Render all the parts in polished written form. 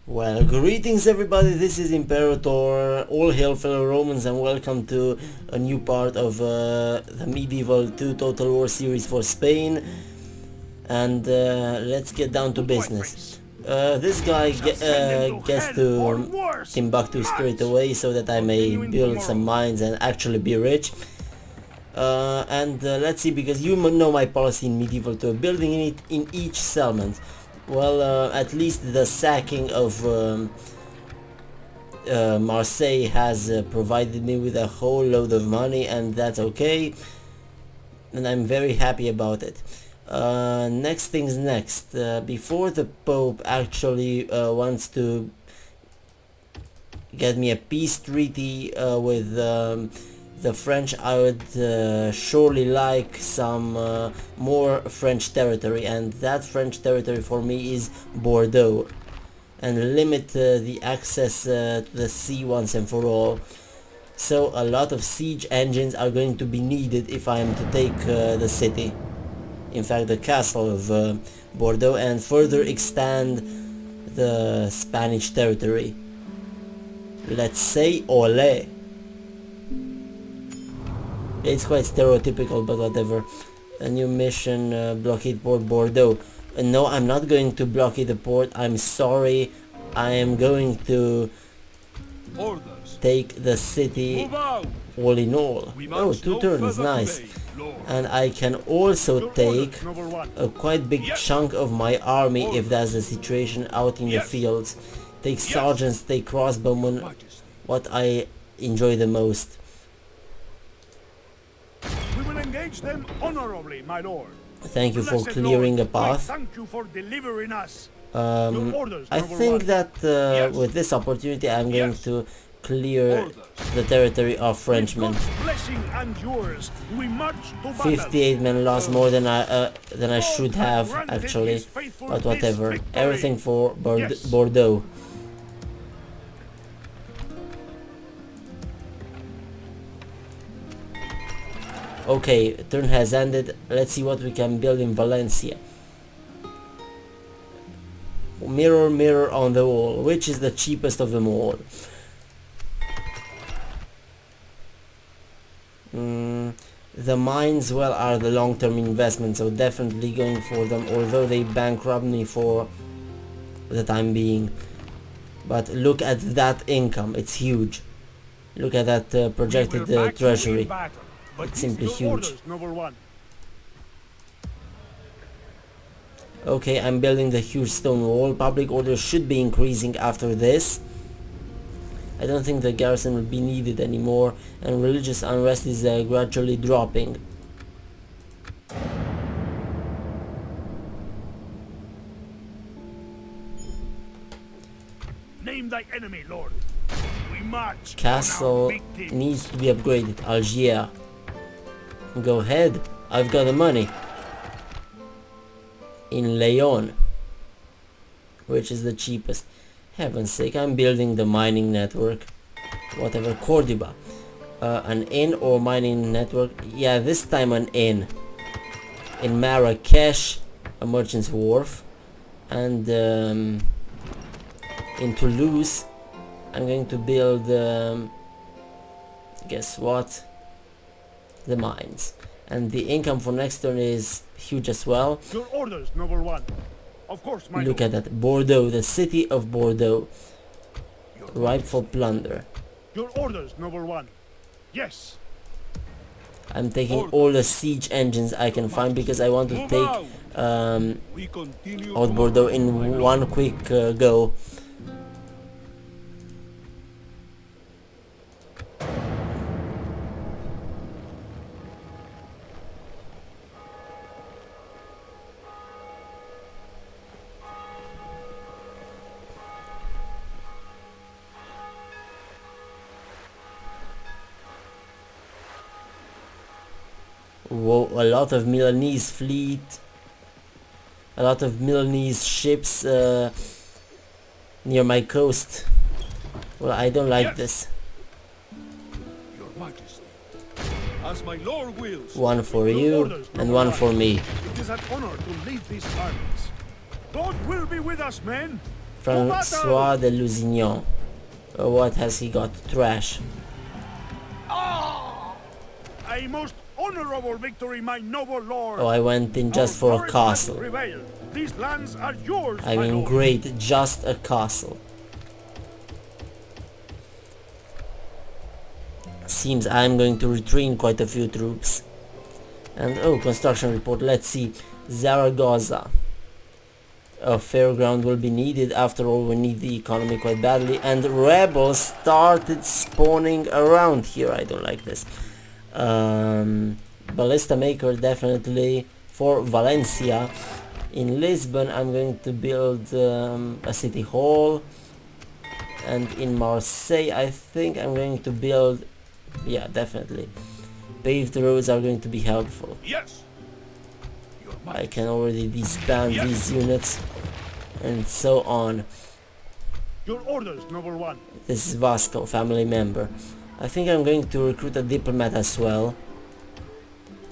Well, greetings everybody, this is Imperator, all hail fellow Romans, and welcome to a new part of the Medieval 2 Total War series for Spain. And let's get down to business. This guy gets to Timbuktu straight away so that I may build some mines and actually be rich. Let's see, because you know my policy in Medieval 2, building it in each settlement. Well, at least the sacking of Marseille has provided me with a whole load of money, and that's okay, and I'm very happy about it. Next things next, before the Pope actually wants to get me a peace treaty with the French, I would surely like some more French territory, and that French territory for me is Bordeaux, and limit the access to the sea once and for all. So a lot of siege engines are going to be needed if I am to take the city, in fact the castle of Bordeaux, and further extend the Spanish territory. Let's say ole. It's quite stereotypical, but whatever. A new mission, blockade port Bordeaux. No, I'm not going to blockade the port, I'm sorry. I am going to take the city all in all. Oh, 2 turns, nice. And I can also take a quite big chunk of my army if that's the situation out in the fields. Take sergeants, take crossbowmen, what I enjoy the most. Engage them honorably, my lord. Thank you for clearing a path. Thank you for delivering us. I think that with this opportunity I'm going to clear the territory of Frenchmen. 58 men lost, more than I should have actually, but whatever. Everything for Bordeaux. Okay, turn has ended. Let's see what we can build in Valencia. Mirror, mirror on the wall, which is the cheapest of them all? The mines, well, are the long-term investment, so definitely going for them, although they bankrupt me for the time being. But look at that income, it's huge. Look at that projected treasury. It's simply huge. Okay, I'm building the huge stone wall. Public order should be increasing after this. I don't think the garrison will be needed anymore, and religious unrest is gradually dropping. Name thy enemy, lord. We march. Castle needs to be upgraded. Algiers. Go ahead, I've got the money. In Leon, which is the cheapest. Heaven's sake, I'm building the mining network. Whatever. Cordoba. An inn or mining network? Yeah, this time an inn. In Marrakesh, a merchant's wharf. And in Toulouse, I'm going to build, guess what? The mines. And the income for next turn is huge as well. Your orders, number one. Of course, my Look at that. Bordeaux, the city of Bordeaux. Ripe for plunder. Your orders, number one. Yes. I'm taking all the siege engines I can find because I want to take out Bordeaux in one quick go. Whoa, a lot of Milanese fleet, a lot of Milanese ships near my coast. Well, I don't like this. Your Majesty. As my lord wills. One for you and one for me. It is an honor to lead these armies. God will be with us, men. Francois de Lusignan. What has he got? Trash. A most honorable victory, my noble lord. Oh, I went in just for a Our courage has castle. prevailed. These lands are yours, I my mean, lord. great, just a castle. Seems I'm going to retrain quite a few troops. And oh, construction report, let's see. Zaragoza. A fairground will be needed. After all, we need the economy quite badly. And rebels started spawning around here. I don't like this. Ballista maker definitely for Valencia. In Lisbon I'm going to build a city hall. And in Marseille I think I'm going to build, yeah, definitely. Paved roads are going to be helpful. Yes. Your I might. can already disband Yes. these units and so on. Your orders, noble one. This is Vasco, family member. I think I'm going to recruit a diplomat as well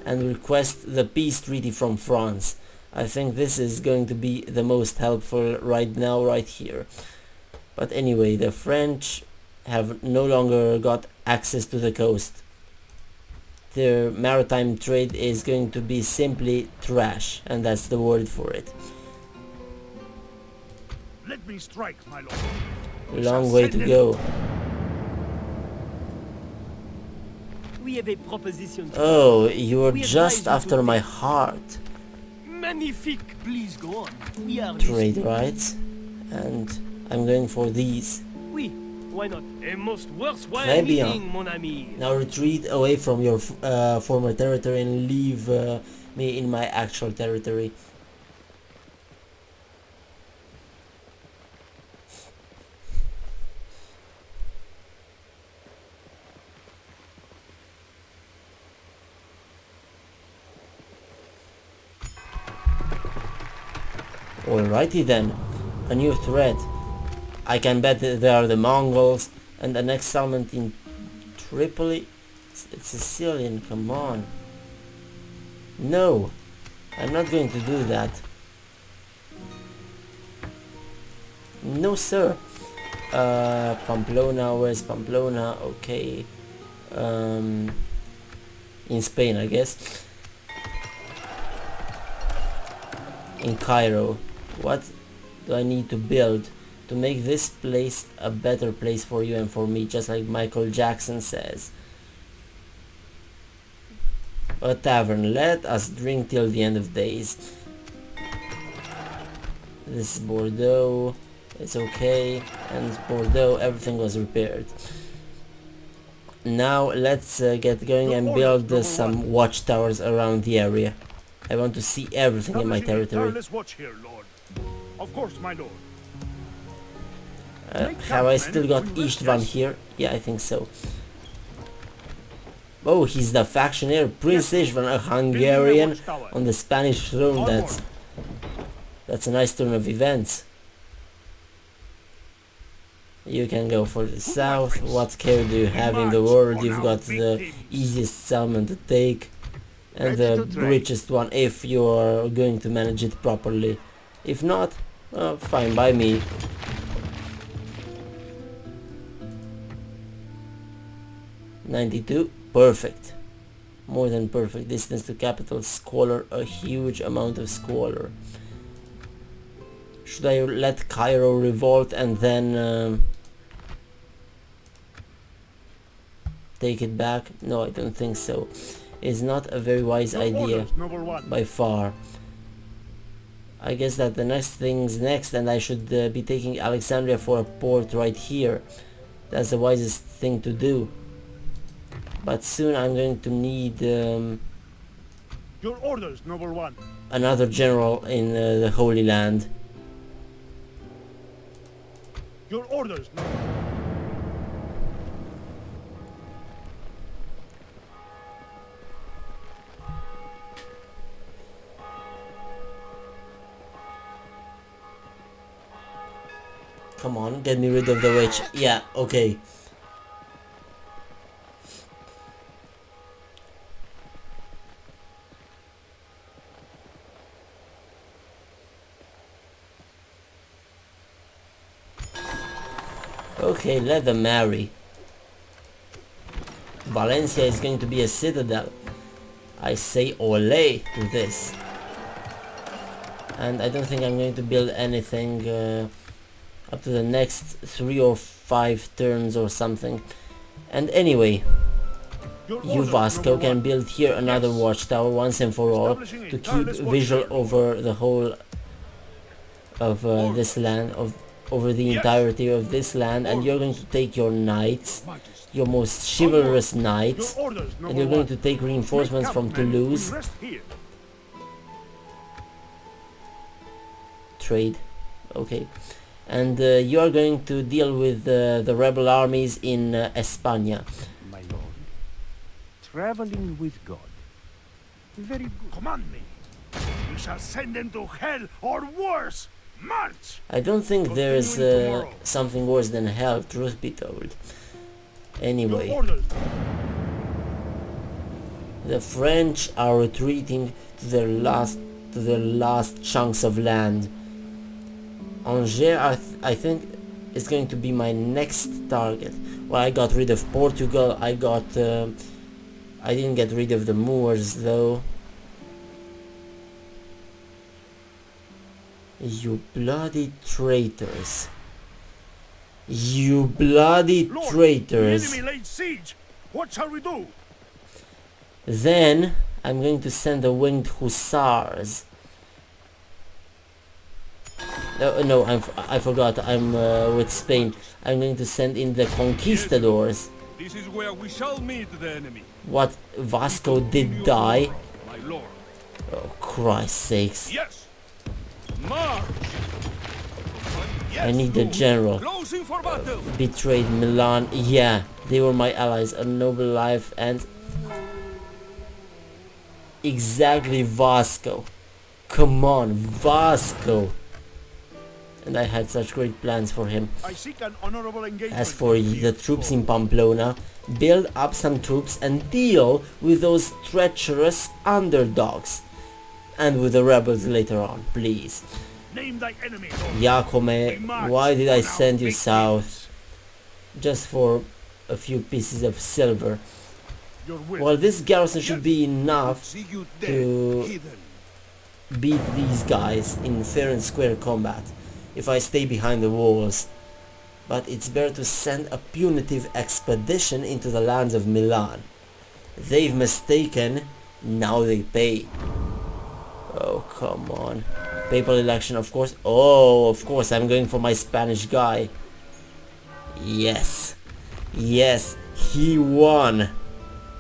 and request the peace treaty from France. I think this is going to be the most helpful right now, right here. But anyway, the French have no longer got access to the coast. Their maritime trade is going to be simply trash, and that's the word for it. Let me strike, my lord. Long way to go. We have a proposition. Oh, you are We just advise you after to my take- heart. Magnifique. Please go on. We are Trade listening. rights. And I'm going for these. Oui, why not? A most worthwhile Très bien. meeting, mon ami. Now retreat away from your former territory and leave me in my actual territory. Alrighty then, a new threat. I can bet that they are the Mongols and the next settlement in Tripoli. It's Sicilian, come on. No, I'm not going to do that. No sir. Pamplona, where's Pamplona? Okay. In Spain, I guess. In Cairo. What do I need to build to make this place a better place for you and for me, just like Michael Jackson says? A tavern. Let us drink till the end of days. This is Bordeaux. It's okay. And Bordeaux, everything was repaired. Now let's get going and build some watchtowers around the area. I want to see everything in my territory. Tireless watch here, lord. Of course, my lord. Have I still got Istvan here? Yeah, I think so. Oh, he's the factionaire Prince Istvan, a Hungarian on the Spanish throne. That's a nice turn of events. You can go for the south. What care do you have in the world? You've got the easiest salmon to take and the richest one if you are going to manage it properly. If not, fine by me. $92, perfect. More than perfect. Distance to capital, squalor, a huge amount of squalor. Should I let Cairo revolt and then take it back? No, I don't think so. It's not a very wise idea by far. I guess that the next thing's next and I should be taking Alexandria for a port right here. That's the wisest thing to do. But soon I'm going to need Your orders, noble one. another general in the Holy Land. Your orders. Come on, get me rid of the witch. Yeah, okay. Okay, let them marry. Valencia is going to be a citadel. I say ole to this. And I don't think I'm going to build anything up to the next 3 or 5 turns or something. And anyway, Your you orders, Vasco number can one. build here another Yes. watchtower once and for all Establishing a to keep tireless watch visual here. over the whole of this land, over the Yes. entirety of this land, and you're going to take your knights, Majesty. your most chivalrous knights, Your orders, and number you're going one. to take reinforcements My from cavalrymen will Toulouse. rest here. Trade, okay, and you are going to deal with the rebel armies in España. My lord. Traveling with God. Very good. Command me. We shall send them to hell or worse. March! I don't think there's Continuing tomorrow. something worse than hell, truth be told. Your Anyway, orders. the French are retreating to their last chunks of land. Angers, I think, is going to be my next target. Well, I got rid of Portugal. I didn't get rid of the Moors though. You bloody traitors. You bloody Lord, traitors. the enemy laid siege. What shall we do? Then I'm going to send the winged hussars. No, I forgot. I'm with Spain. I'm going to send in the conquistadors. This is where we shall meet the enemy. What, Vasco did die? My lord. Oh, Christ's sakes. Yes. March. I need the general. Closing for battle. Betrayed Milan. Yeah, they were my allies. A noble life and... Exactly, Vasco. Come on, Vasco. And I had such great plans for him. I seek an honorable engagement. As for the troops in Pamplona, build up some troops and deal with those treacherous underdogs. And with the rebels later on, please. Name thy enemy, Lord. Giacome, why did I send you south? Just for a few pieces of silver. Your will. Well, this garrison should be enough See you to heathen. beat these guys in fair and square combat if I stay behind the walls. But it's better to send a punitive expedition into the lands of Milan. They've mistaken, now they pay. Oh, come on. Papal election, of course. Oh, of course, I'm going for my Spanish guy. Yes. Yes, he won.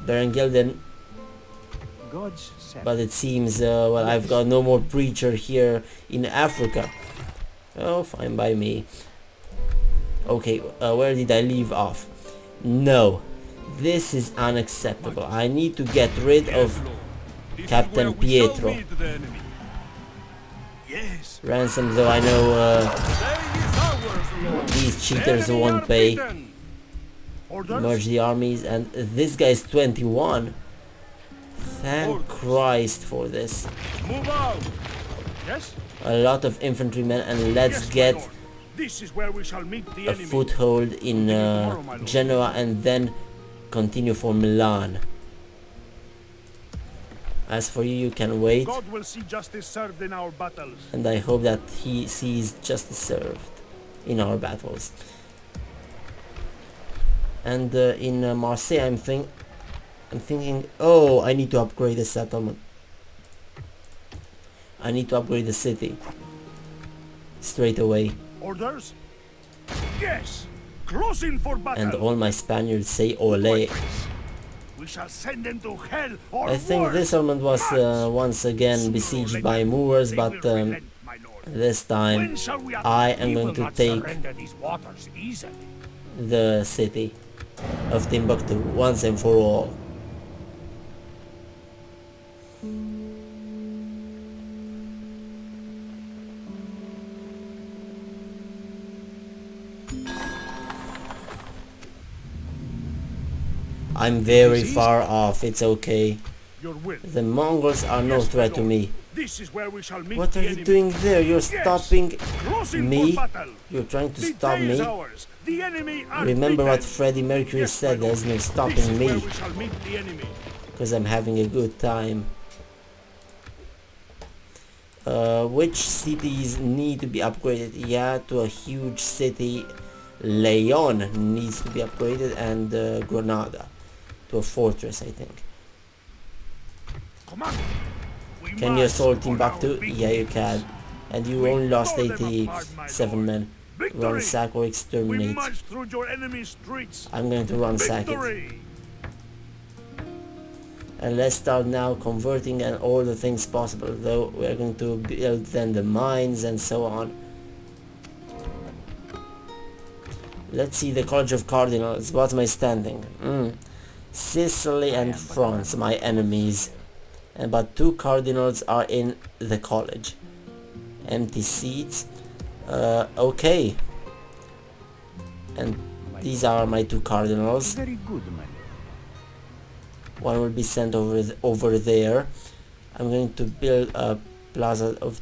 Berenguer, God's scepter. but it seems, well, I've got no more preacher here in Africa. Oh, fine by me. Okay, where did I leave off? No, this is unacceptable. I need to get rid of This Captain is where we shall Pietro. meet the enemy. Yes. ransom, though I know Today is ours, Lord. these cheaters Enemy won't are pay. beaten. Orders. Merge the armies, and this guy is 21. Thank Christ for this. Move out. Yes? A lot of infantrymen, and let's Yes, my get lord. This is where we shall meet the a enemy. foothold in tomorrow, my lord. Genoa and then continue for Milan. As for you, you can wait, God will see justice served in our battles. and I hope that he sees justice served in our battles. And in Marseille, I'm thinking, oh, I need to upgrade the settlement. I need to upgrade the city straight away. Orders? Yes! Closing for battle! And all my Spaniards say ole. We shall send them to hell or I think worse. this settlement was once again besieged by Moors, They but will relent, my lord. this time When shall we I am We going will to not take surrender these waters easily. the city of Timbuktu once and for all. I'm very far off, it's okay. Your will. The Mongols are no Yes, my threat to lord. me. This is where we shall meet What the are you enemy. doing there? You're stopping Closing me? for battle. You're trying to The stop day is me? ours. The enemy are Remember what beaten. Freddie Mercury Yes, said, my there's lord. no This stopping is where me. we shall meet the enemy. Because I'm having a good time. Which cities need to be upgraded? Yeah, to a huge city. Leon needs to be upgraded, and Granada to a fortress, I think. Command. We Can you march assault on Timbuktu? our big Yeah, you kings. can. And you We only lost tore them apart, my 87 lord. men. Victory! Ransack or We exterminate. march through your enemy's streets. I'm going to ransack it. Victory! And let's start now converting and all the things possible, though we're going to build then the mines and so on. Let's see the College of Cardinals. What's my standing? Sicily and France, my enemies. And but 2 cardinals are in the college. Empty seats. Okay. And these are my 2 cardinals. Very good, my lord. One will be sent over there. I'm going to build a plaza of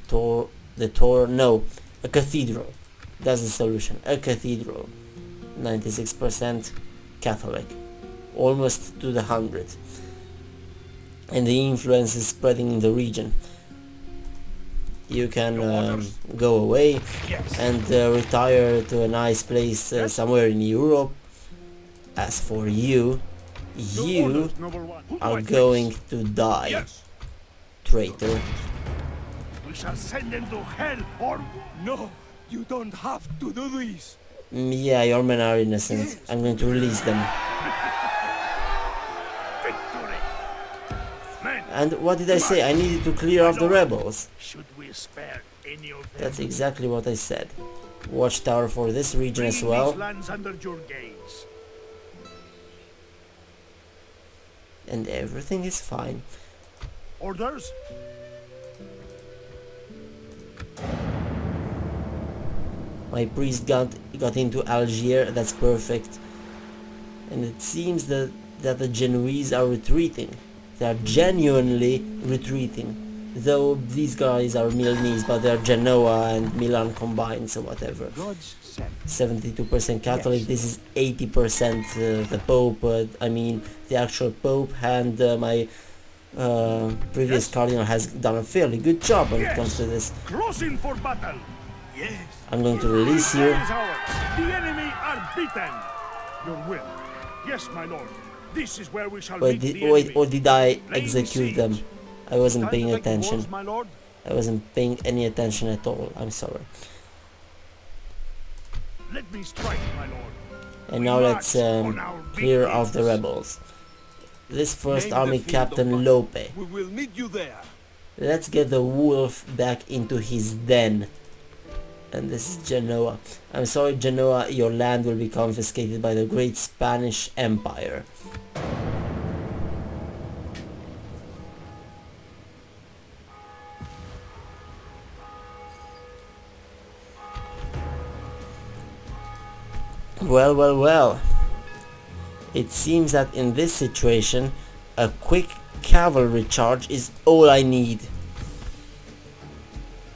no, a cathedral. That's the solution. A cathedral. 96% Catholic. Almost to the 100. And the influence is spreading in the region. You can go away and retire to a nice place somewhere in Europe. As for you, you Orders, noble one. Who do I are face? going to die, Yes. traitor. We shall send them to hell or... No, you don't have to do this. Yeah, your men are innocent. I'm going to release them. Victory! Men, And what did I say? I needed to clear off the rebels. should we spare any of them? That's exactly what I said. Watchtower for this region as Bring well. these lands under your gaze. And everything is fine. Orders? My priest got into Algiers. That's perfect. And it seems that the Genoese are retreating. They are genuinely retreating. Though these guys are Milanese, but they're Genoa and Milan combined, so whatever. God's sent. 72% Catholic. Yes. This is 80% the Pope. I mean, the actual Pope, and my previous cardinal has done a fairly good job when it comes to this. Closing for battle. Yes. I'm going to release The you. day is ours. The enemy are beaten. Your will. Yes, my lord. This is where we shall meet the enemy. Or did I Laying execute siege. them? I wasn't Time paying to take the attention. walls, my lord. I wasn't paying any attention at all. I'm sorry. Let me strike, my lord. And now let's clear off the rebels. This first Name the army field of captain battle. Lope. We will meet you there. Let's get the wolf back into his den. And this is Genoa. I'm sorry, Genoa, your land will be confiscated by the great Spanish Empire. Well, well, well. It seems that in this situation, a quick cavalry charge is all I need.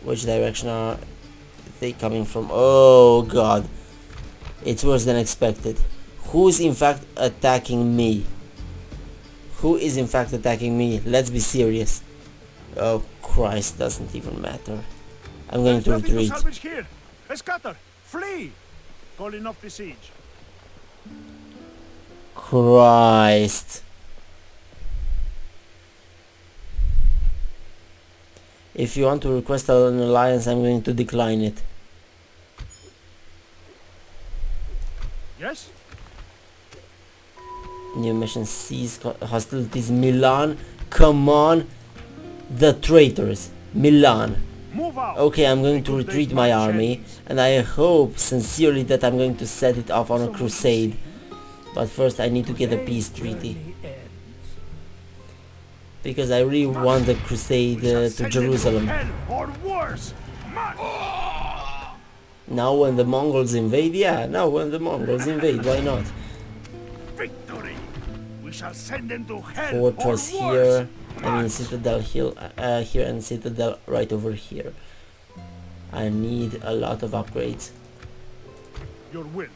Which direction are they coming from? Oh god. It's worse than expected. Who is in fact attacking me? Who is in fact attacking me? Let's be serious. Oh Christ, doesn't even matter. I'm going There's to nothing retreat. to salvage here. Scatter. Flee. Calling off the siege. Christ. If you want to request an alliance, I'm going to decline it. Yes? New mission, cease hostilities. Milan, come on. The traitors. Milan. Move out. Okay, I'm going to Because retreat there's my my army, chains. and I hope sincerely that I'm going to set it off on a crusade. But first I need to get a peace treaty, because I really want the crusade We shall to send them Jerusalem. hell or worse. March. Now when the Mongols invade, yeah, now when the Mongols invade, why not? Victory. We shall send them to hell Fortress or worse. here. I mean Citadel Hill here and Citadel right over here. I need a lot of upgrades. Your will.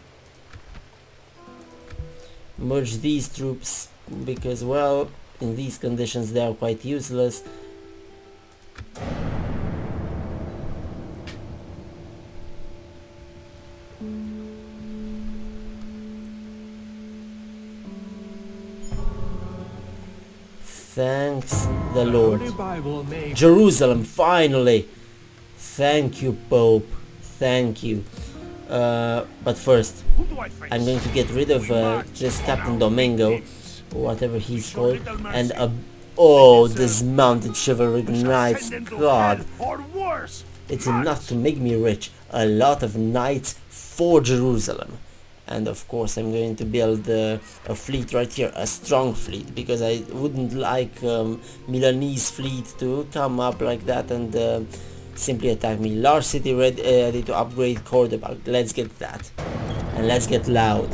Merge these troops because, well, in these conditions they are quite useless. Thanks the Lord. Jerusalem, finally! Thank you, Pope. Thank you. But first, Who do I face? I'm going to get rid of this Captain Domingo, whatever he's called, and dismounted chivalric knights. God, Or worse. it's enough to make me rich. A lot of knights for Jerusalem. And of course I'm going to build a fleet right here, a strong fleet, because I wouldn't like Milanese fleet to come up like that and simply attack me. Large city ready to upgrade Cordoba. Let's get that. And let's get loud.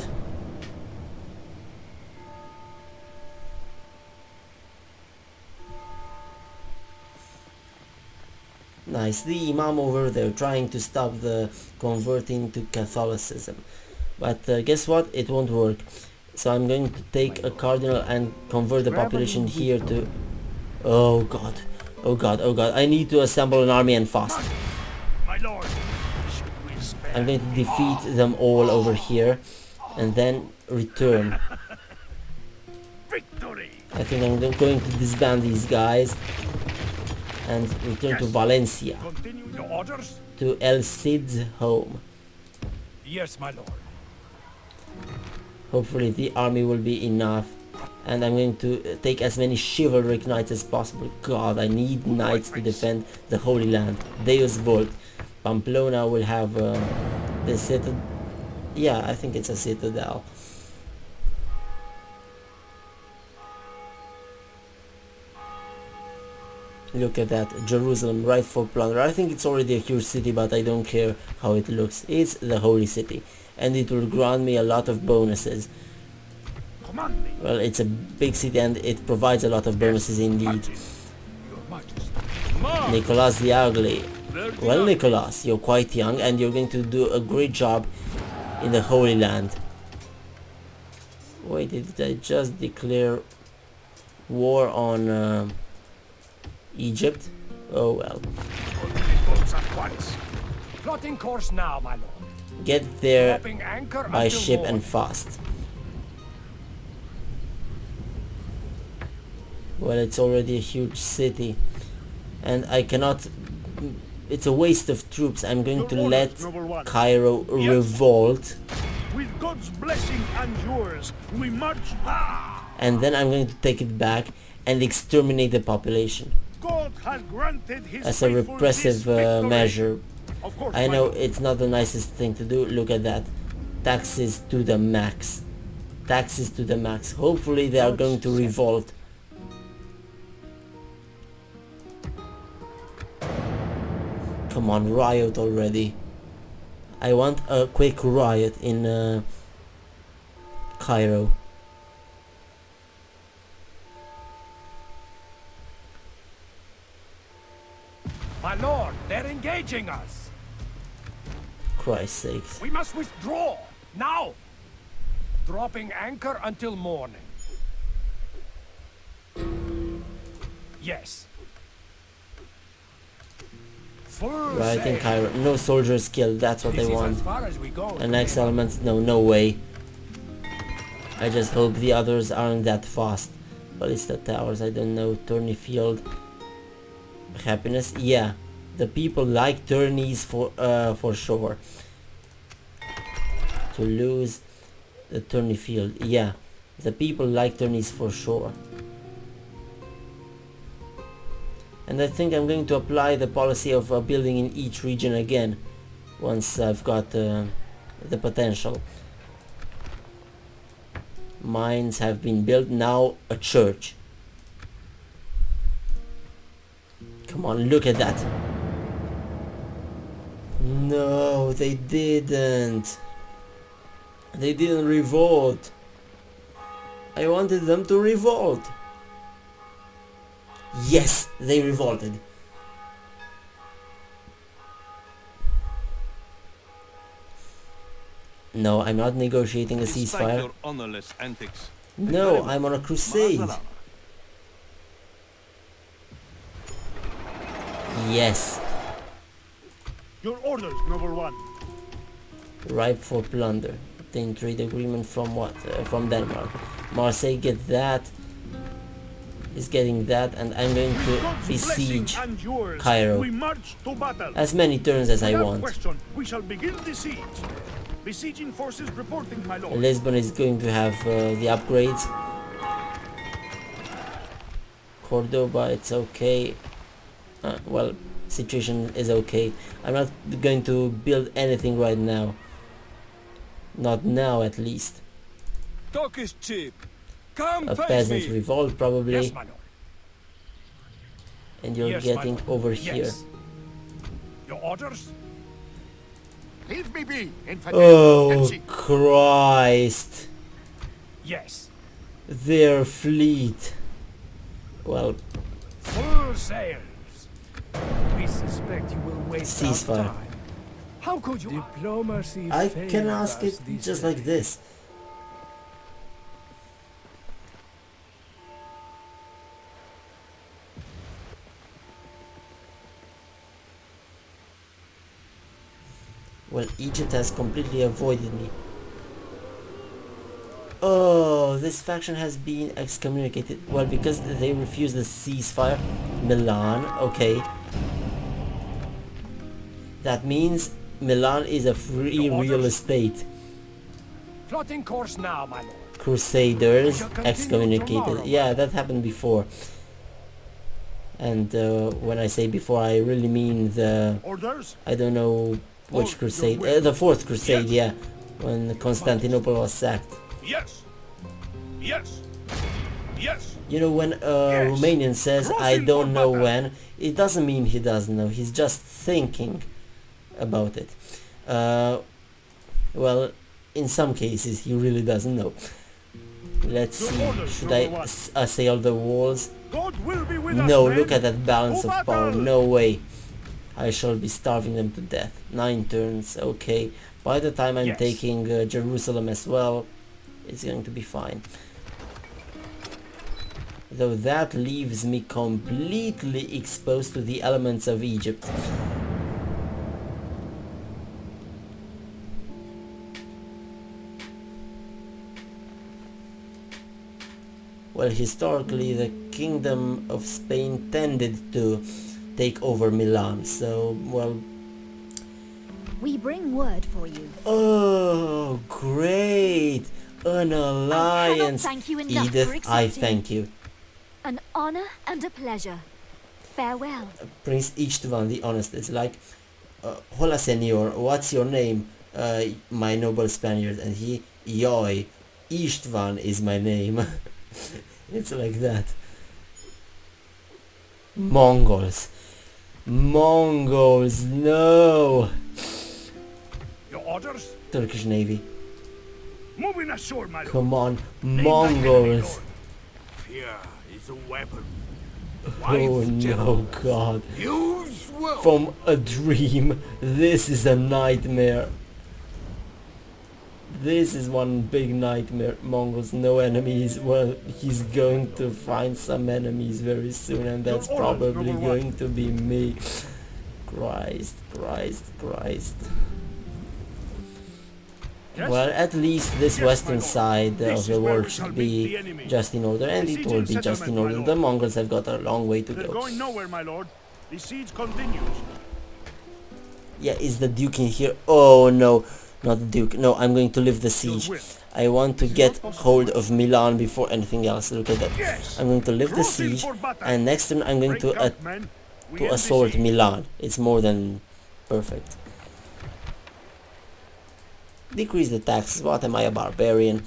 Nice. The Imam over there trying to stop the converting to Catholicism. But guess what? It won't work. So I'm going to take a cardinal and convert the population here to... Oh god. Oh god. Oh god. I need to assemble an army and fast. My lord. Should we spare? I'm going to defeat them all over here and then return. Victory. I think I'm going to disband these guys and return to Valencia, Continue the orders. to El Cid's home. Yes, my lord. Hopefully the army will be enough, and I'm going to take as many chivalric knights as possible. God, I need knights to defend the Holy Land. Deus Vult. Pamplona will have the citadel. Yeah, I think it's a citadel. Look at that, Jerusalem, right for plunder. I think it's already a huge city, but I don't care how it looks. It's the holy city, and it will grant me a lot of bonuses. Command me. Well, it's a big city and it provides a lot of bonuses indeed. Your Majesty. Nicholas the Ugly. Well, Nicholas, you're quite young and you're going to do a great job in the Holy Land. Wait, did I just declare war on Egypt? Oh well. Boats at once. Plotting course now, my lord. Get there Dropping anchor by until ship morning. and fast. Well, it's already a huge city and I cannot... It's a waste of troops. I'm going to let Cairo revolt, With God's blessing and yours, we march. and then I'm going to take it back and exterminate the population God has granted his as a faithful repressive this victory. measure. Of course, I my know lord. it's not the nicest thing to do. Look at that. Taxes to the max. Taxes to the max. Hopefully they are going to revolt. Come on, riot already. I want a quick riot in Cairo. My lord, they're engaging us. Christ's sakes. We must withdraw now. Dropping anchor until morning. Yes. Full Right in sail. Cairo. No soldiers killed, that's what This I is want. as far as we go. An next element? No, no way. I just hope the others aren't that fast. Ballista towers, I don't know. Tourney field. Happiness? Yeah. The people like tourneys for sure. To lose the tourney field. Yeah. The people like tourneys for sure. And I think I'm going to apply the policy of building in each region again once I've got the potential. Mines have been built, now a church. Come on, look at that. No, they didn't. They didn't revolt. I wanted them to revolt. Yes, they revolted. No, I'm not negotiating a Despite ceasefire. your honorless antics. No, I'm on a crusade. Mazalana. Yes, Your orders, noble one. ripe for plunder. Obtain trade agreement from what? From Denmark. Marseille get that. Is getting that, and I'm going to God's besiege blessing and yours. Cairo. We march to battle. as many turns as I Without want. question, we shall begin the siege. Besieging forces reporting, my lord. Lisbon is going to have the upgrades. Cordoba, it's okay. Well, situation is okay. I'm not going to build anything right now. Not now, at least. Talk is cheap. Come A face peasant me. revolt probably, Yes, my lord. and you're Yes, my getting lord. over Yes. here. Your orders? Leave me be, infantry. Oh Christ! Yes. Their fleet. Well, Full sails. We suspect you will waste our Ceasefire. time. How could you? Diplomacy. I can ask it just like this. Well, Egypt has completely avoided me. Oh, this faction has been excommunicated. Well, because they refused the ceasefire. Milan, okay. That means Milan is a free Your orders? real estate. Plotting course now, my lord. Crusaders We shall continue excommunicated. tomorrow. Yeah, that happened before. And when I say before, I really mean the... Orders? I don't know which Oh, crusade. your will. The fourth crusade, Yes. yeah. When Constantinople was sacked. Yes. Yes. Yes. You know, when a Yes. Romanian says, I Crossing don't for know battle. when, it doesn't mean he doesn't know. He's just thinking about it. Well, in some cases, he really doesn't know. Let's Your see. orders, Should number I one. assail the walls? God will be with us, No, men. look at that balance To of power. battle. No way. I shall be starving them to death. 9 turns, okay. By the time I'm Yes. taking Jerusalem as well, it's going to be fine. Though that leaves me completely exposed to the elements of Egypt. Well, historically the Kingdom of Spain tended to take over Milan, so, well... We bring word for you. Oh, great! An alliance! thank you enough for Edith, I accepting. thank you. An honor and a pleasure. Farewell. Prince Istvan the Honest is like, hola senor, what's your name? My noble Spaniard. And he, Yoy, Istvan is my name. It's like that. Mongols. Mongols, no! Your orders? Turkish Navy. Moving ashore, my lord. Come on, Name thy enemy, Mongols. lord. Fear is a weapon. Oh no, God. Use will. From a dream, this is a nightmare. This is one big nightmare. Mongols, no enemies. Well, he's going to find some enemies very soon, and that's Your orders, probably number one. going to be me. Christ, Christ, Christ. Yes? Well, at least this Yes, my western lord. side This of is the where world we shall should meet be the enemy. just in order, and it Besieging will be just in settlement, my order. lord. The Mongols have got a long way to They're go. going nowhere, my lord. The siege continues. Yeah, is the Duke in here? Oh no, not the Duke. No, I'm going to lift the siege. will. I want to This is get not possible. hold of Milan before anything else. Look at that. Yes. I'm going to lift the Crossing siege, for battle. and next turn I'm going Break to out, men. We to end the assault siege. Milan. It's more than perfect. Decrease the taxes. What am I, a barbarian?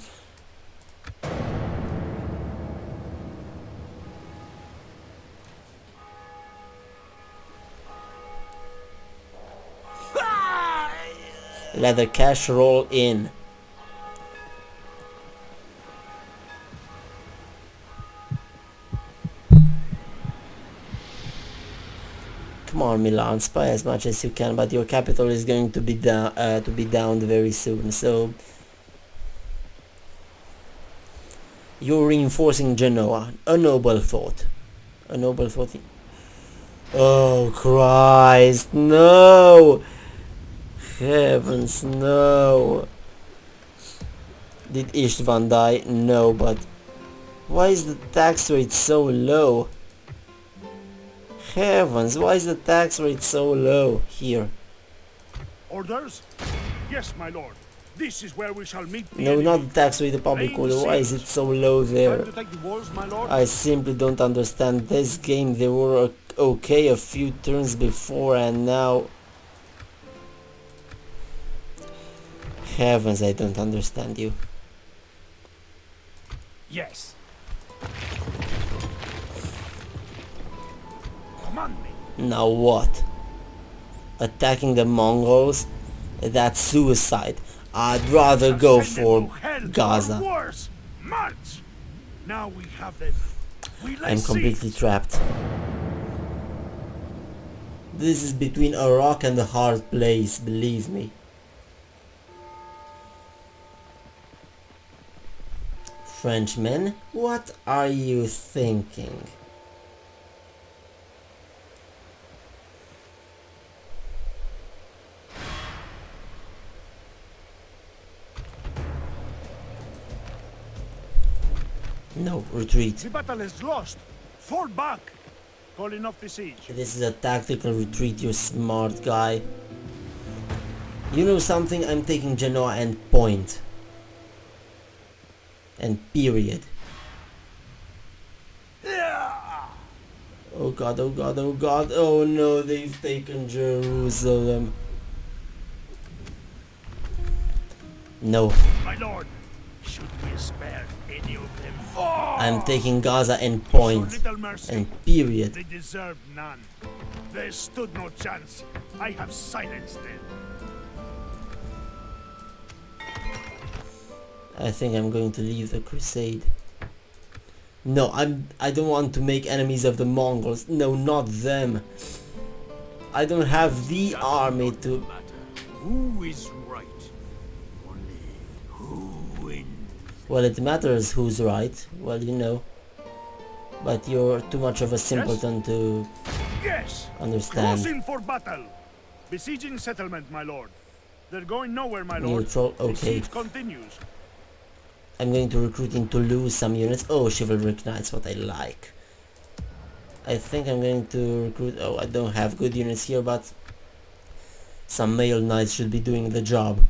Let the cash roll in. on, Milan. Spy as much as you can, but your capital is going to be downed very soon. So you're reinforcing Genoa. A noble thought. A noble thought. Oh Christ! No! Heavens, no! Did Istvan die? No, but why is the tax rate so low? Heavens, why is the tax rate so low here? Orders? Yes, my lord. This is where we shall meet the No, enemy. not the tax rate, the public order. Why is it so low there? Time to take the walls, my lord. I simply don't understand. This game, they were okay a few turns before, and now... Heavens, I don't understand you. Yes. Command me. Now what? Attacking the Mongols? That's suicide. I'd rather go Send them for to hell or Gaza. worse. March. Now we have them. We lay I'm completely trapped. This is between a rock and a hard place, believe me. Frenchmen, what are you thinking? No, retreat. The battle is lost. Fall back. Calling off the siege. This is a tactical retreat, you smart guy. You know something? I'm taking Genoa and point. And period. Oh god, oh god, oh god, oh no, they've taken Jerusalem. No, My lord, should we spare any of them? I'm taking Gaza and So point. little mercy. And period. They deserved none. They stood no chance. I have silenced them. I think I'm going to leave the crusade. No, I don't want to make enemies of the Mongols. No, not them. I don't have the army to... Who is right? Only who wins. Well, it matters who's right. Well, you know. But you're too much of a simpleton to Yes! understand. Closing for battle. Besieging settlement, my lord. They're going nowhere, my lord. Neutral, The okay. siege continues. I'm going to recruit in Toulouse some units. Oh, chivalric knights, what I like. I think I'm going to recruit... Oh, I don't have good units here, but some male knights should be doing the job.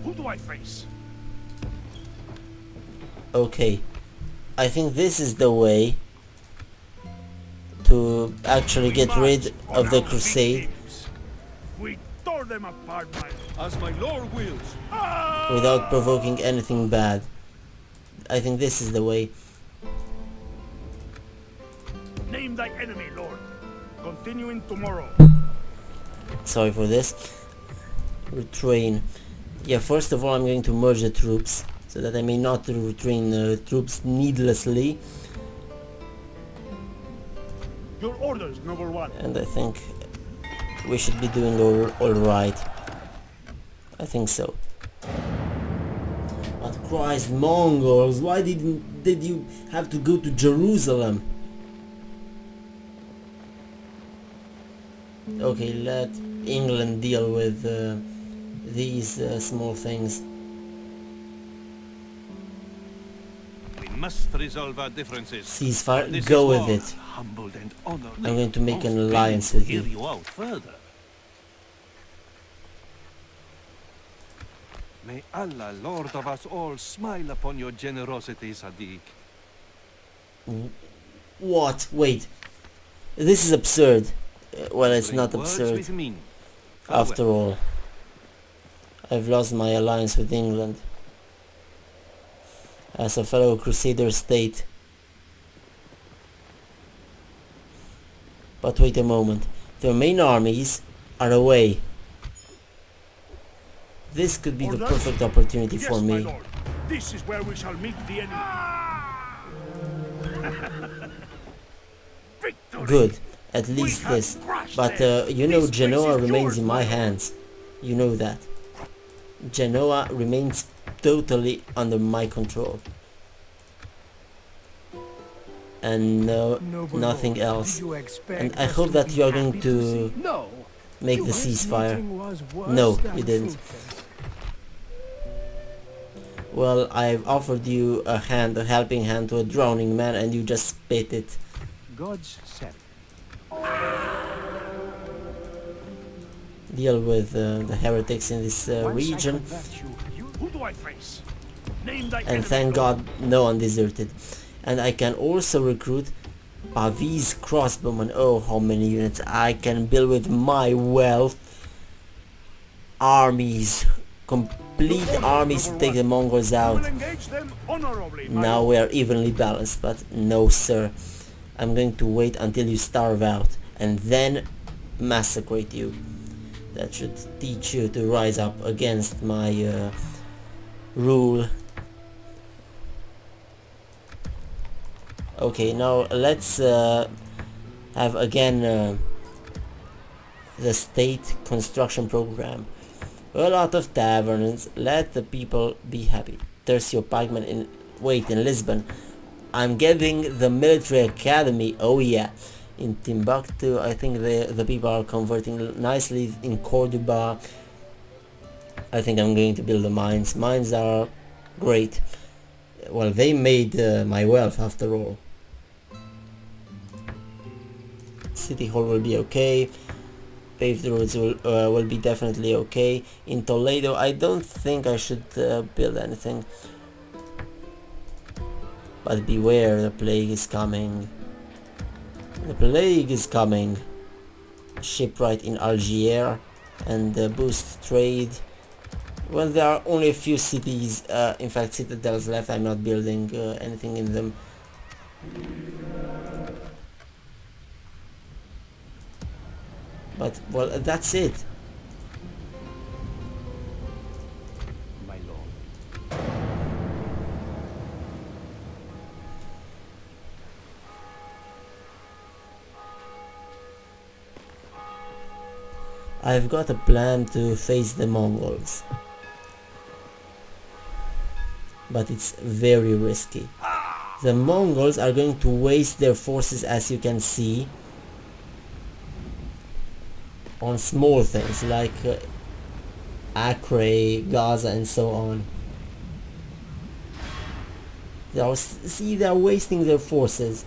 Who do I face? Okay, I think this is the way to actually We get march rid on of the our crusade victims. We tore them apart, my As my lord wills. without provoking anything bad. I think this is the way. Name thy enemy, lord. Continuing tomorrow. Sorry for this. Retrain. Yeah, first of all I'm going to merge the troops, so that I may not retrain troops needlessly. Your orders, number one. And I think we should be doing alright. I think so. But Christ, Mongols, why did you have to go to Jerusalem? Okay, let England deal with these small things. We must resolve our differences. Ceasefire, This go is with war. it. Humbled and honored. I'm going to make an Most alliance willing with to you. hear you out further. May Allah, Lord of us all, smile upon your generosity, Sadiq. What? Wait. This is absurd. Well, it's Great not words absurd. with meaning. Farewell. After all, I've lost my alliance with England. As a fellow Crusader state. But wait a moment. Their main armies are away. This could be the Orders? perfect opportunity Yes, for my me. lord. This is where we shall meet the enemy. Victory! Good. At least have this. crushed But them. you know This place Genoa is remains yours, in my my lord. hands. You know that. Genoa remains totally under my control. And Noble nothing lord, else. did you expect And I us hope to that be you are happy going to see- No. make the This ceasefire. meeting was worse No, than you didn't. fruitless. Well, I've offered you a hand, a helping hand to a drowning man, and you just spit it. God's servant. Deal with the heretics in this Once I region. convert you, Who do I face? Name thy And enemy, thank Lord. God no one deserted. And I can also recruit Pavis crossbowmen. Oh, how many units I can build with my wealth. Armies. Complete armies to take the Mongols We out. will engage them honorably, my Now lord. we are evenly balanced, but no sir. I'm going to wait until you starve out and then massacrate you. That should teach you to rise up against my rule. Okay, now let's have again the state construction program. A lot of taverns, let the people be happy. Tercio Pikeman in Lisbon. I'm getting the military academy, oh yeah. In Timbuktu, I think the people are converting nicely. In Cordoba, I think I'm going to build the mines. Mines are great. Well, they made my wealth after all. City Hall will be okay. Paved roads will be definitely okay. In Toledo, I don't think I should build anything. But beware, the plague is coming. The plague is coming. Shipwright in Algiers and boost trade. Well, there are only a few cities, in fact citadels left. I'm not building anything in them. But, well, that's it. my lord. I've got a plan to face the Mongols. But it's very risky. The Mongols are going to waste their forces, as you can see, on small things like Acre, Gaza and so on. They are wasting their forces.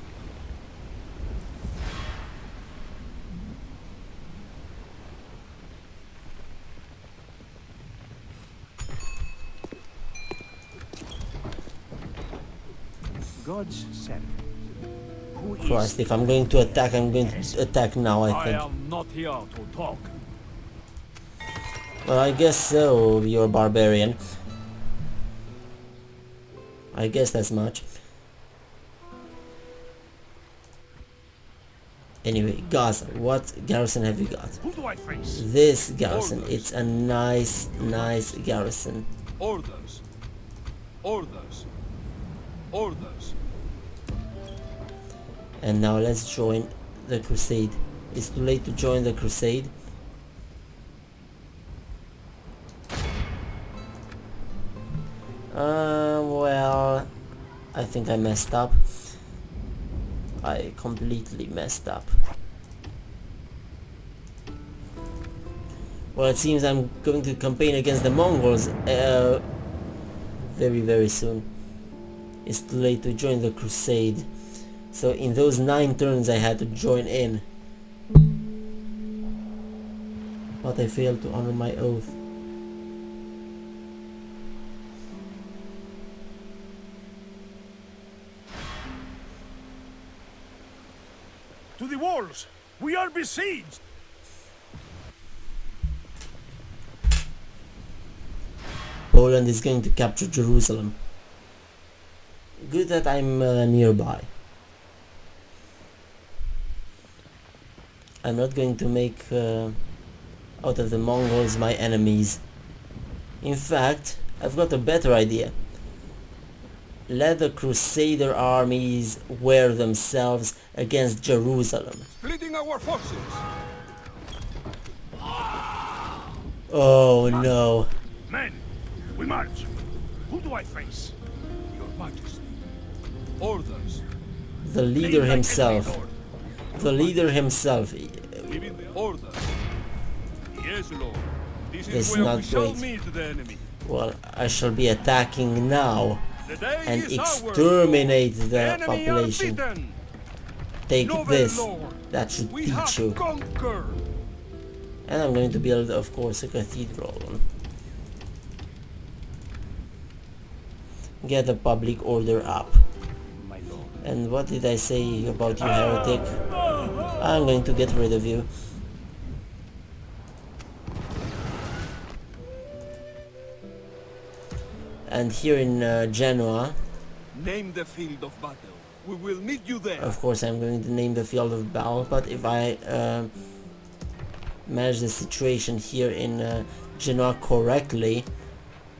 God's servant. Who is Christ, if I'm going to attack, I'm going to attack now, I I think. am not here to talk. Well, I guess so, you're a barbarian. I guess as much. Anyway, Gaza, what garrison have you got? Who do I face? This garrison, it's a nice garrison. Orders. Orders. Orders. And now let's join the crusade. It's too late to join the crusade. Well, I think I messed up. I completely messed up. Well, it seems I'm going to campaign against the Mongols very soon. It's too late to join the crusade. So in those 9 turns I had to join in. But I failed to honor my oath. We are besieged! Poland is going to capture Jerusalem. Good that I'm nearby. I'm not going to make out of the Mongols my enemies. In fact, I've got a better idea. Let the Crusader armies wear themselves against Jerusalem. Splitting our forces. Oh no. Men, we march. Who do I face? Your Majesty. Orders. The leader Lead like himself. enemy, Lord. The leader himself. Giving the orders. Yes, Lord. This This is is where not we shall great. meet the enemy. Well, I shall be attacking now The day and is ours, exterminate Lord. the Enemy population. unbeaten. Take Noble this. Lord. That should We teach have you. conquered. And I'm going to build, of course, a cathedral. Get the public order up. My lord. And what did I say about you, heretic? I'm going to get rid of you. And here in Genoa, Name the field of battle. We will meet you there. of course I'm going to name the field of battle, but if I manage the situation here in Genoa correctly,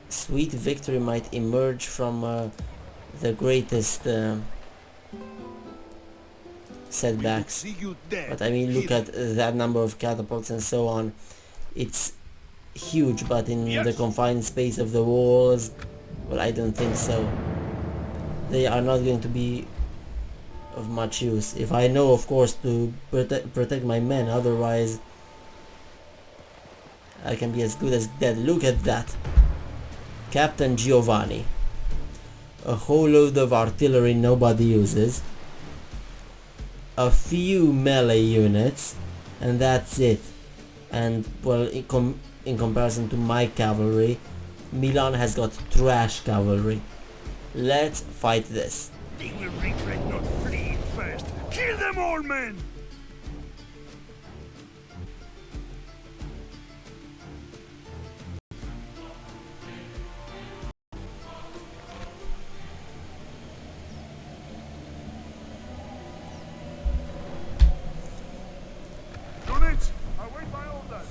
sweet victory might emerge from the greatest We will setbacks. see you there. But I mean, look at that number of catapults and so on. It's huge, but in the confined space of the walls, well, I don't think so. They are not going to be of much use. If I know, of course, to protect my men, otherwise I can be as good as dead. Look at that. Captain Giovanni. A whole load of artillery nobody uses. A few melee units, and that's it. And well, in comparison to my cavalry, Milan has got trash cavalry. Let's fight this. They will regret not fleeing first. Kill them all, men! Units, await my orders.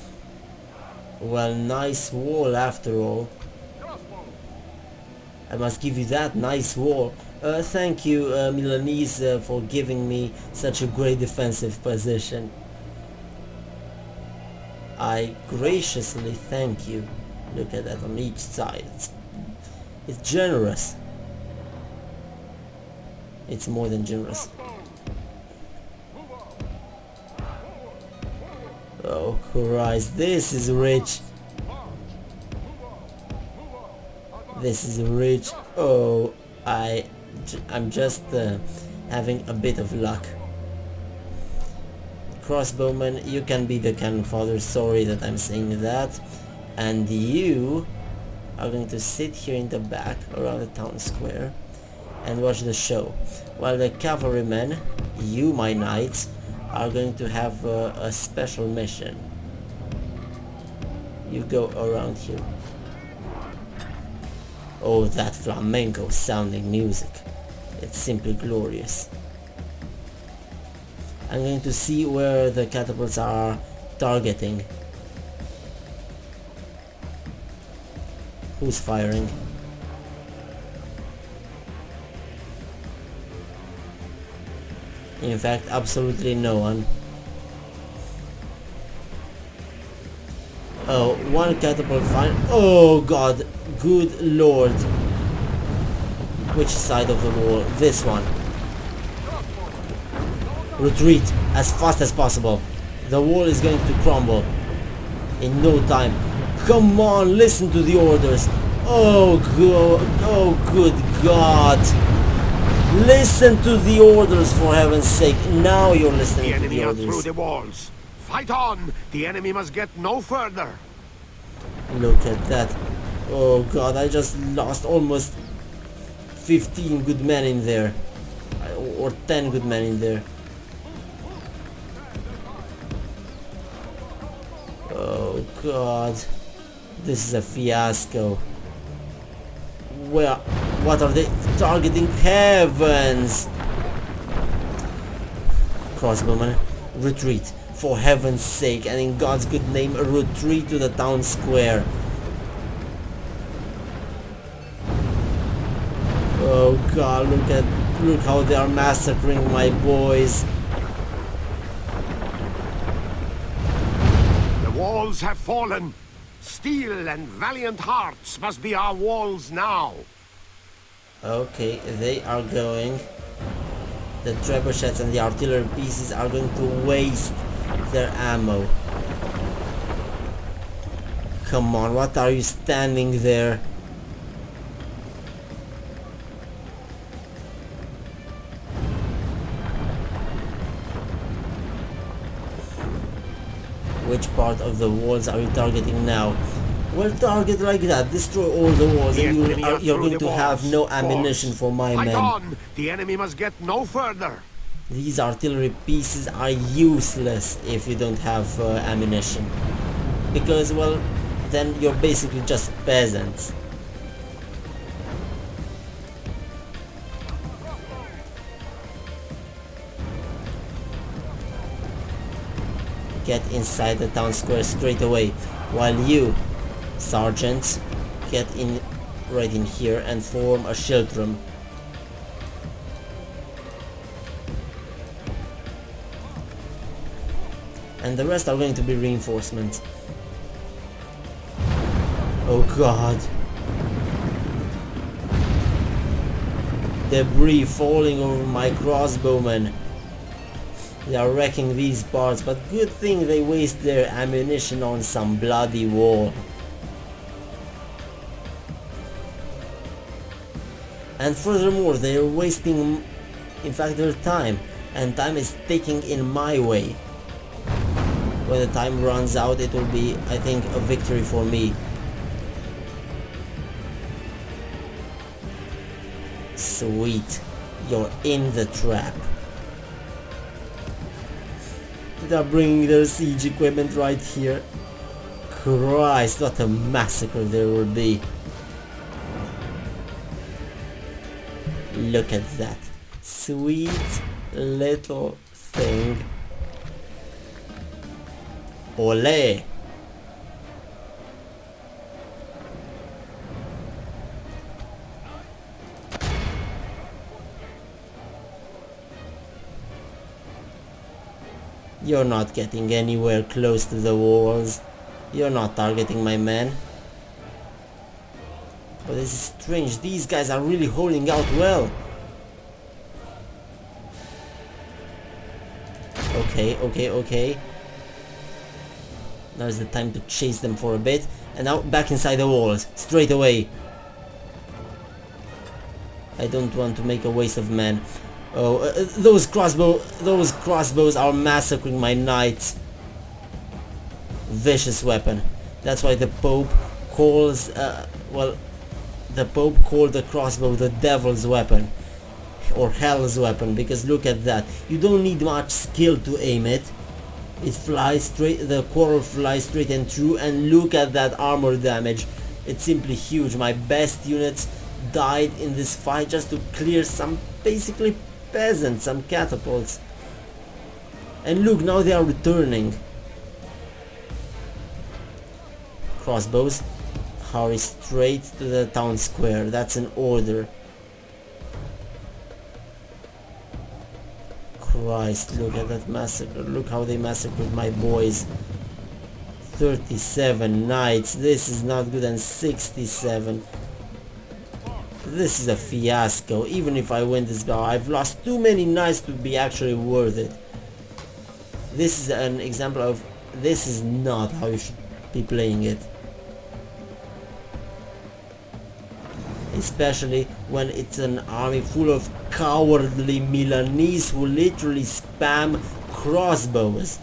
Well, nice wall after all. Crossbow. I must give you that, nice wall. Thank you, Milanese, for giving me such a great defensive position. I graciously thank you. Look at that on each side. It's generous. It's more than generous. Oh Christ, this is rich. This is rich. Oh, I'm just having a bit of luck. Crossbowman, you can be the cannon fodder. Sorry that I'm saying that. And you are going to sit here in the back around the town square and watch the show, while the cavalrymen, you my knights, are going to have a special mission. You go around here. Oh, that flamenco sounding music. It's simply glorious. I'm going to see where the catapults are targeting. Who's firing? In fact, absolutely no one. Oh, one catapult fine. Oh god, good lord. Which side of the wall? This one. Retreat as fast as possible. The wall is going to crumble in no time. Come on, listen to the orders. Oh good god. Listen to the orders, for heaven's sake. Now you're listening The to enemy the are through orders. the walls. Fight on! The enemy must get no further. Look at that. Oh god, I just lost almost 15 good men in there. Or 10 good men in there. Oh god. This is a fiasco. Where? What are they targeting? Heavens! Crossbowman, retreat. For heaven's sake, and in God's good name, retreat to the town square. Oh god, look how they are massacring my boys. The walls have fallen. Steel and valiant hearts must be our walls now. Okay, they are going. The trebuchets and the artillery pieces are going to waste their ammo. Come on, what are you standing there? Which part of the walls are you targeting now? Well, target like that, destroy all the walls, and you're going to have no ammunition for my men. Fight on! The enemy must get no further. These artillery pieces are useless if you don't have ammunition. Because, well, then you're basically just peasants. Get inside the town square straight away, while you, sergeants, get in right in here and form a schiltrum. And the rest are going to be reinforcements. Oh god. Debris falling over my crossbowmen. They are wrecking these parts, but good thing they waste their ammunition on some bloody wall. And furthermore, they are wasting, in fact, their time, and time is ticking in my way. When the time runs out, it will be, I think, a victory for me. Sweet, you're in the trap. They are bringing their siege equipment right here. Christ, what a massacre there will be. Look at that. Sweet little thing. Ole! You're not getting anywhere close to the walls. You're not targeting my men. But this is strange. These guys are really holding out well. Okay. Now is the time to chase them for a bit. And now back inside the walls. Straight away. I don't want to make a waste of men. Oh, those crossbows are massacring my knights. Vicious weapon. That's why the Pope calls, the Pope called the crossbow the devil's weapon. Or hell's weapon, because look at that. You don't need much skill to aim it. It flies straight, the quarrel flies straight and true, and look at that armor damage. It's simply huge. My best units died in this fight just to clear some basically peasants, some catapults. And look, now they are returning. Crossbows, hurry straight to the town square. That's an order. Christ, look at that massacre. Look how they massacred my boys. 37 knights. This is not good. And 67. This is a fiasco. Even if I win this battle, I've lost too many knights to be actually worth it. This is an example of this is not how you should be playing it. Especially when it's an army full of cowardly Milanese who literally spam crossbows.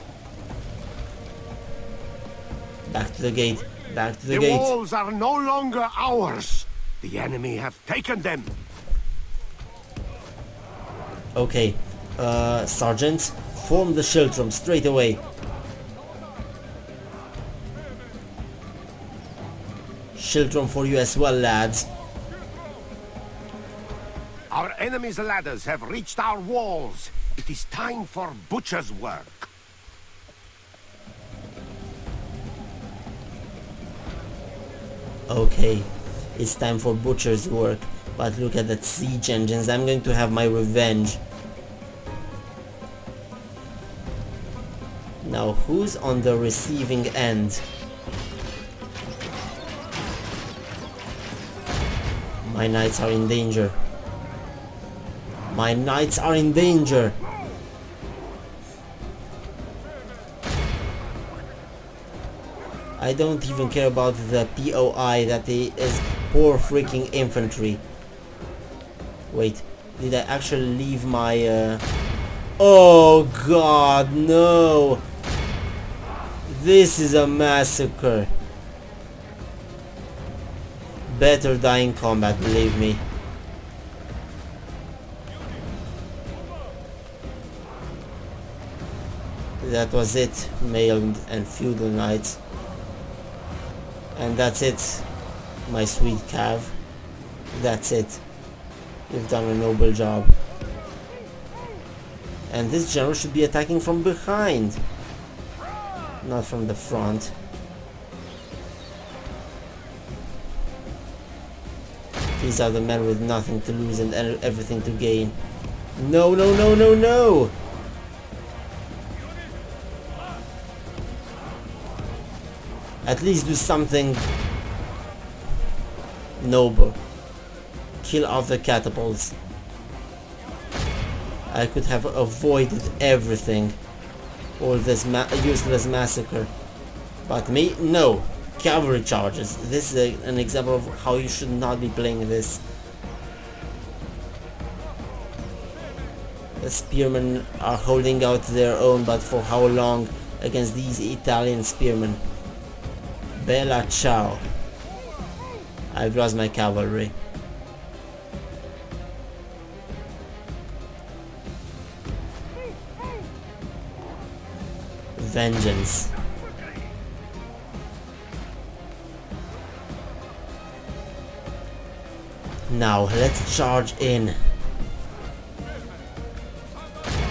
Back to the gate. Back to the gate. The walls are no longer ours. The enemy have taken them. Okay, sergeants, form the schiltrum straight away. Children for you as well, lads. Our enemy's ladders have reached our walls. It is time for butcher's work. Okay, it's time for butcher's work. But look at that siege engines. I'm going to have my revenge. Now, who's on the receiving end? My knights are in danger. My knights are in danger. I don't even care about the POI, that is poor freaking infantry. Wait, did I actually leave my Oh god, no! This is a massacre. Better die in combat, believe me. That was it, mailed and feudal knights. And that's it, my sweet cav. That's it. You've done a noble job. And this general should be attacking from behind, not from the front. These are the men with nothing to lose and everything to gain. No, no, no, no, no! At least do something noble. Kill off the catapults. I could have avoided everything. All this useless massacre. But me? No. Cavalry charges. This is an example of how you should not be playing this. The spearmen are holding out their own, but for how long against these Italian spearmen? Bella ciao. I've lost my cavalry. Vengeance. Now let's charge in.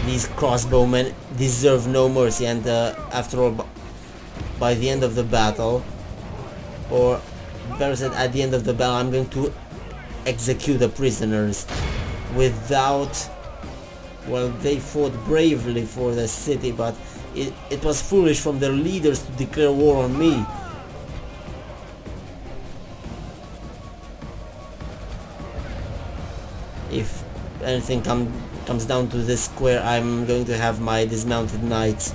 These crossbowmen deserve no mercy, and after all, by the end of the battle, or better said, at the end of the battle, I'm going to execute the prisoners without... Well, they fought bravely for the city, but it was foolish from their leaders to declare war on me. If anything comes down to this square, I'm going to have my dismounted knights.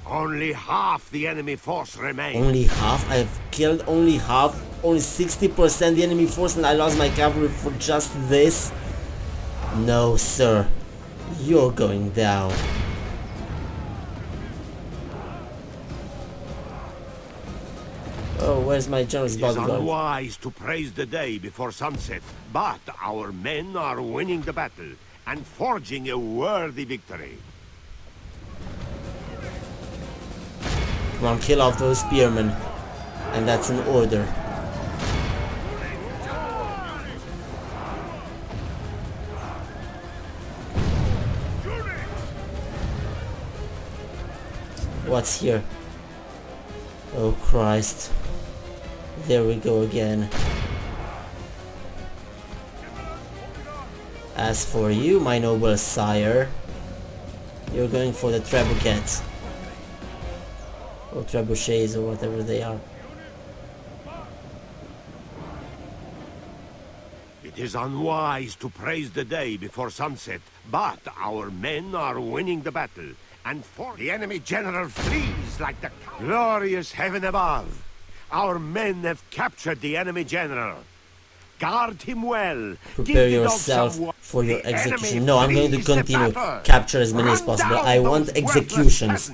Only half the enemy force remains. Only half? I've killed only half? Only 60% the enemy force, and I lost my cavalry for just this? No, sir. You're going down. Oh, where's my general's It is bodyguard? unwise to praise the day before sunset, but our men are winning the battle and forging a worthy victory. Come on, kill off those spearmen. And that's an order. What's here? Oh Christ. There we go again. As for you, my noble sire, you're going for the trebuchets. Or trebuchets, or whatever they are. It is unwise to praise the day before sunset, but our men are winning the battle, and for the enemy general flees like the glorious heaven above. Our men have captured the enemy general. Guard him well. Prepare yourself for your execution. No, I'm going to continue. Capture as many as possible. I want executions.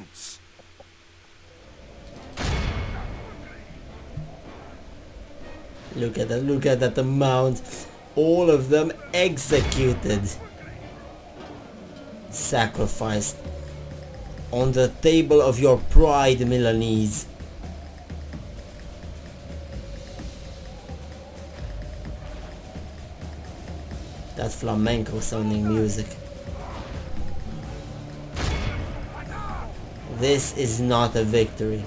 Look at that amount. All of them executed. Sacrificed. On the table of your pride, Milanese. that flamenco sounding music. This is not a victory.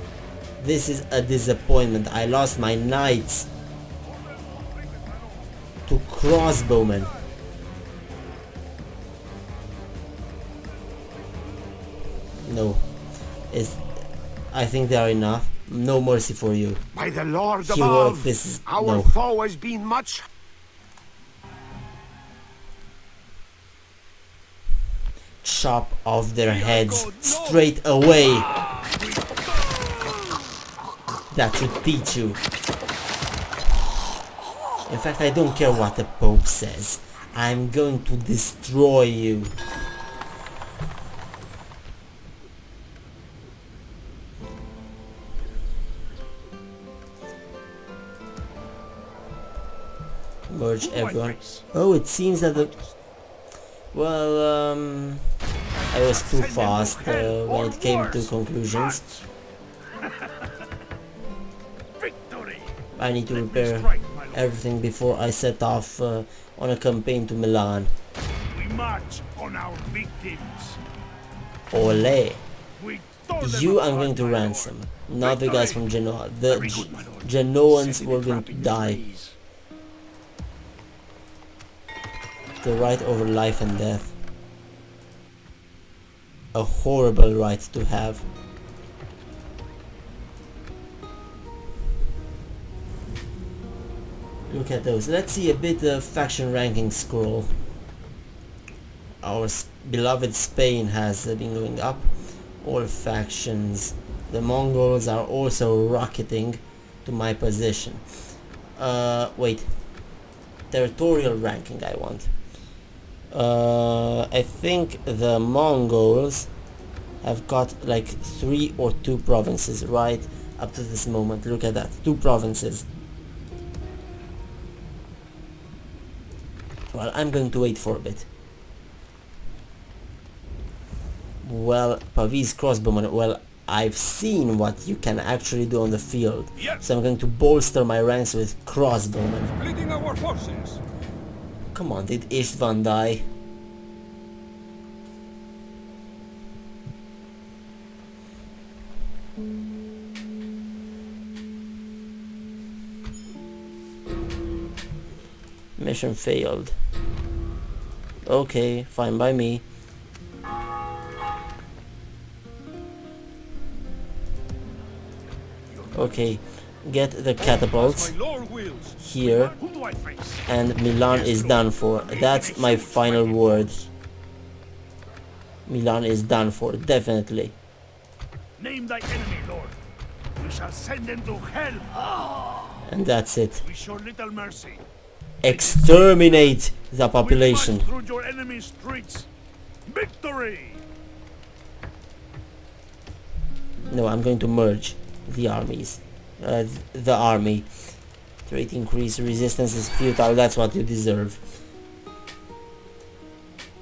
This is a disappointment. I lost my knights to crossbowmen. No. I think they are enough. No mercy for you. By the Lord Heroic, above, this is... our no. foe has been much... Chop off their heads straight away. That should teach you. In fact, I don't care what the Pope says. I'm going to destroy you. Merge everyone. Oh, it seems that the... Well, I was too fast when it came to conclusions. I need to repair everything before I set off on a campaign to Milan. We march on our victims. Ole! We tore them You I'm apart, going to my ransom, lord. not the guys from Genoa. The Genoans were going to die. The right over life and death. A horrible right to have. Look at those. Let's see a bit of faction ranking scroll. Our beloved Spain has been going up. All factions. The Mongols are also rocketing to my position. Wait. Territorial ranking I want. I think the Mongols have got like 3 or 2 provinces right up to this moment. Look at that, 2 provinces. Well, I'm going to wait for a bit. Well, Pavis crossbowman, well, I've seen what you can actually do on the field. So I'm going to bolster my ranks with crossbowmen. Splitting our forces. Come on, did Istvan die? Mission failed. Okay, fine by me. Okay, get the catapults My lord wills. here, Who do I face? and Milan is done for. That's my final word. Milan is done for, definitely. Name thy enemy, Lord. We shall send them to hell. And that's it. We show little mercy. Exterminate the population. We march through your enemy's streets. Victory! No, I'm going to merge the armies. The army. Trait increase, resistance is futile, that's what you deserve.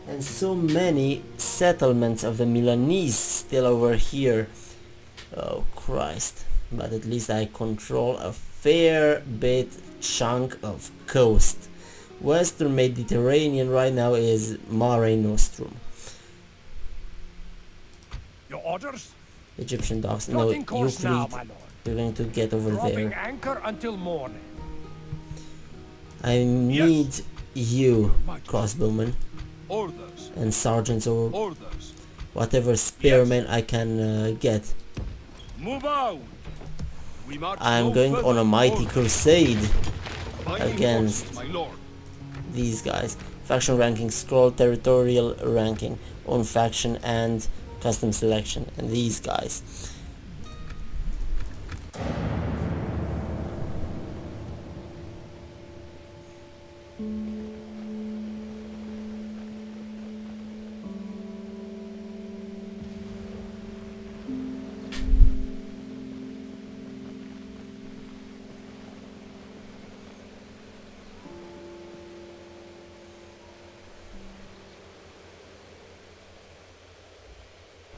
And so many settlements of the Milanese still over here. Oh Christ. But at least I control a fair bit chunk of coast. Western Mediterranean right now is Mare Nostrum. Your orders? Egyptian docks. No, Plotting you course now, my fleet. lord. You're going to get over Dropping there. anchor until morning. I need you, crossbowmen, Orders. and sergeants or Orders. whatever spearmen I can get. Move out. We march I'm no going further on a mighty north. crusade Binding against forces, my lord. these guys. Faction ranking, scroll, territorial ranking, own faction and custom selection, and these guys.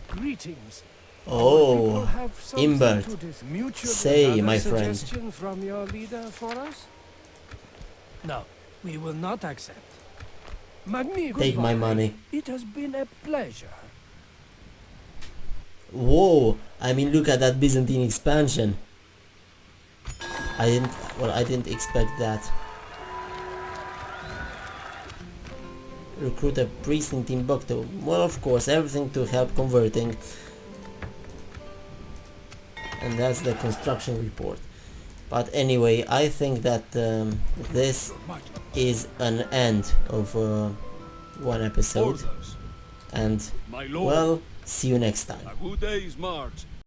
Greetings. Oh, Have something Imbert. to dis- mutual Say, another my friend. suggestion from your leader for us? No, we will not accept. Magnificent. Take my money. It has been a pleasure. Whoa! I mean, look at that Byzantine expansion. I didn't expect that. Recruit a priest in Timbuktu. Well, of course, everything to help converting. And that's the construction report. But anyway, I think that this is an end of one episode. Orders. And, My lord, well, see you next time. a good day's march